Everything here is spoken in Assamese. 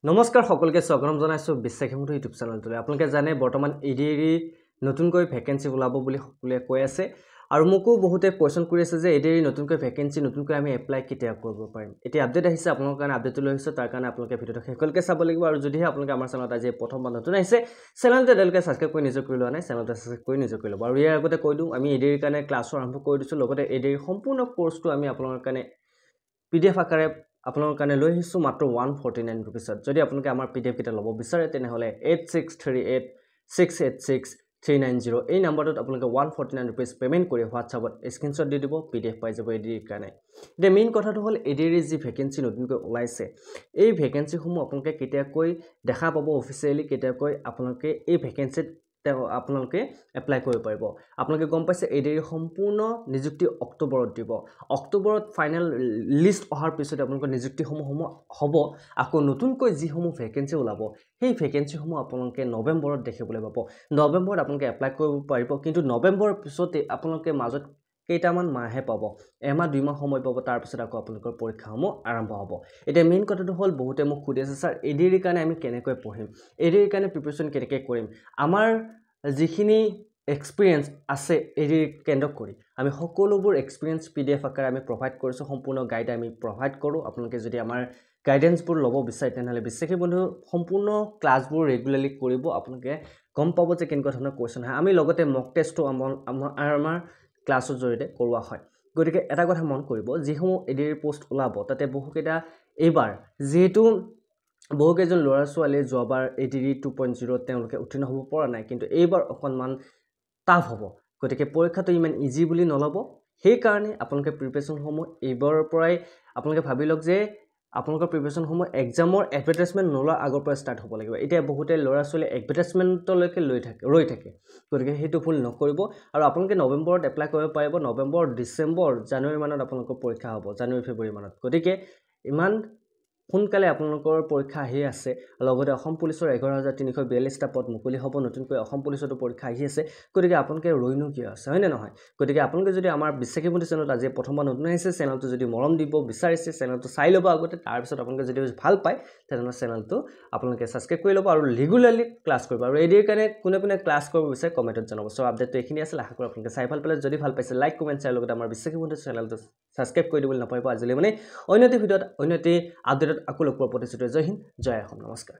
নমস্কাৰ সকলকে স্বাগতম জনাইছো বিশ্বাসীমুঠু ইউটিউব চেনেলটোলৈ আপোনালোকে জানে বৰ্তমান এডিএৰি নতুনকৈ ভ্যাকেন্সি ওলাব বুলি সকলোৱে কৈ আছে আৰু মোকো বহুতে কোৱেশ্চন কৰি আছে যে এডিএৰি নতুনকৈ ভ্যাকেন্সি নতুনকৈ আমি এপ্লাই কেতিয়া কৰিব পাৰিম এতিয়া আপডেট আহিছে আপোনালোকৰ কাৰণে আপডেট লৈ আহিছো তাৰ কাৰণে আপোনালোকে ভিডিওটো শেষলৈকে চাব লাগিব আৰু যদিহে আপোনালোকে আমাৰ চেনেলত আজি প্ৰথমবাৰ নতুন আহিছে চেনেলটো এডালকে সাবস্ক্ৰাইব কৰি নিজৰ কৰি লোৱা নাই চেনেলটো সাবস্ক্ৰাইব কৰি নিজৰ কৰি ল'ব আৰু ইয়াৰ আগতে কৈ দিওঁ আমি এডিএৰিৰ কাৰণে ক্লাছ আৰম্ভ কৰি দিছো লগতে এডিএৰিৰ সম্পূৰ্ণ কোৰ্সটো আমি আপোনালোকৰ কাৰণে পিডিএফ আকাৰে আপোনালোকৰ কাৰণে লৈ আহিছো মাত্ৰ 149 रुपीसত যদি আপোনালোকে আমাৰ পিডিএফ কিটা ল'ব বিচাৰে তেনেহলে 8638686390 এই নম্বৰটোত আপোনালোকে 149 रुपीस পেমেন্ট কৰি WhatsAppত স্ক্ৰিনশ্বট দি দিব পিডিএফ পাই যাব এডিৰ কাৰণে দে মেইন কথাটো হ'ল এডিৰ যি ভ্যাকেন্সি নতুনকৈ ওলাইছে এই ভ্যাকেন্সি সমূহ আপোনালোকে কেতিয়াকৈ দেখা পাব অফিচিয়ালি কেতিয়াকৈ আপোনালোকে এই ভ্যাকেন্সিত আপোনালোকে এপ্লাই কৰিব পাৰিব আপোনালোকে গম পাইছে এডিৰ সম্পূৰ্ণ নিযুক্তি অক্টোবৰত দিব অক্টোবৰত ফাইনাল লিষ্ট অহাৰ পিছত আপোনালোকৰ নিযুক্তি সমূহ হ'ব আকৌ নতুনকৈ যি সমূহ ভ্যাকেন্সি ওলাব সেই ভ্যাকেন্সি সমূহ আপোনালোকে নৱেম্বৰত দেখিবলৈ পাব নৱেম্বৰত আপোনালোকে এপ্লাই কৰিব পাৰিব কিন্তু নৱেম্বৰৰ পিছতে আপোনালোকে মাজত কেইটামান মাহে পাব এমাহ দুই মাহ সময় পাব তাৰ পিছত আকৌ আপোনালোকৰ পৰীক্ষাসমূহ আৰম্ভ হ'ব এটা মেইন কথাটো হ'ল বহুতে মোক সুধি আছে স্যাৰ এডিৰ কাৰণে আমি কেনেকৈ পঢ়িম এডিৰ কাৰণে প্ৰিপাৰেচন কেনেকৈ কৰিম আমাৰ যিখিনি এক্সপেৰিয়েন্স আছে এডিৰ কেন্দ্ৰ কৰি আমি সকলোবোৰ এক্সপেৰিয়েন্স পিডিএফ আকাৰে আমি প্ৰভাইড কৰিছো সম্পূৰ্ণ গাইড আমি প্ৰভাইড কৰো আপোনালোকে যদি আমাৰ গাইডেন্সবোৰ ল'ব বিচাৰে তেনেহলে বিশ্বাসী বন্ধু সম্পূৰ্ণ ক্লাছবোৰ ৰেগুলাৰলি কৰিব আপোনালোকে গম পাব যে কেনেকুৱা ধৰণৰ কোৱেশ্চন হয় আমি লগতে মক টেষ্টটো আমাৰ ক্লাছৰ জৰিয়তে কৰোৱা হয় গতিকে এটা কথা মন কৰিব যিসমূহ এডিৰ পোষ্ট ওলাব তাতে বহুকেইটা এইবাৰ যেহেতু বহুকেইজন ল'ৰা ছোৱালী যোৱাবাৰ এডিৰি 2.0 তেওঁলোকে উত্তীৰ্ণ হ'ব পৰা নাই কিন্তু এইবাৰ অকনমান টাফ হ'ব গতিকে পৰীক্ষাটো ইমান ইজি বুলি নলব সেই কাৰণে আপোনালোকে প্ৰিপাৰেচন সমূহ এইবাৰৰ পৰাই আপোনালোকে ভাবি লওক যে আপোনালোকৰ প্ৰিপাৰেচন সমূহ এক্সামৰ এডভাৰটাইজমেন্ট নোলোৱা আগৰ পৰা ষ্টাৰ্ট হ'ব লাগিব এতিয়া বহুতে ল'ৰা ছোৱালী এডভাৰটাইজমেন্টলৈকে ৰৈ থাকে গতিকে হেতু ভুল নকৰিব আৰু আপোনালোকে নৱেম্বৰত এপ্লাই কৰিব পাৰিব নৱেম্বৰ ডিসেম্বৰ জানুৱাৰী মানত আপোনালোকৰ পৰীক্ষা হ'ব জানুৱাৰী ফেব্ৰুৱাৰী মানত গতিকে ইমান সোনকালে আপোনালোকৰ পৰীক্ষা আহি আছে লগতে অসম পুলিচৰ 11342টা পদ মুকলি হ'ব নতুনকৈ অসম পুলিচৰ পৰীক্ষা আহি আছে গতিকে আপোনালোকে ৰৈনো কি আছে হয়নে নহয় গতিকে আপোনালোকে যদি আমাৰ বিশ্বাসী বন্ধু চেনেলত আজি প্ৰথমবাৰ নতুন আহিছে চেনেলটো যদি মৰম দিব বিচাৰিছে চেনেলটো চাই ল'ব আগতে তাৰ পিছত আপোনালোকে যদি ভাল পায় তেনেহলে চেনেলটো আপোনালোকে সাবস্ক্ৰাইব কৰি ল'ব আৰু ৰেগুলাৰলি ক্লাছ কৰিব আৰু এডিৰ কাৰণে কোনে ক্লাছ কৰিব বিচাৰে কমেন্টত জনাব সো আপডেটটো এইখিনি আছিল আশা কৰো আপোনালোকে চাই ভাল পালে যদি ভাল পাইছে লাইক কমেন্ট শ্বেয়াৰ লগতে আমাৰ বিশ্বাসী বন্ধু চেনেলটো সাবস্ক্ৰাইব কৰি দিবলৈ নাপাব আজিলৈ মানে অন্যটি ভিডিঅত অন্যটি আপডেটত আকৌ লগ পোৱাৰ প্ৰতিশ্ৰুতি জয় হিন্দ জয় অসম নমস্কাৰ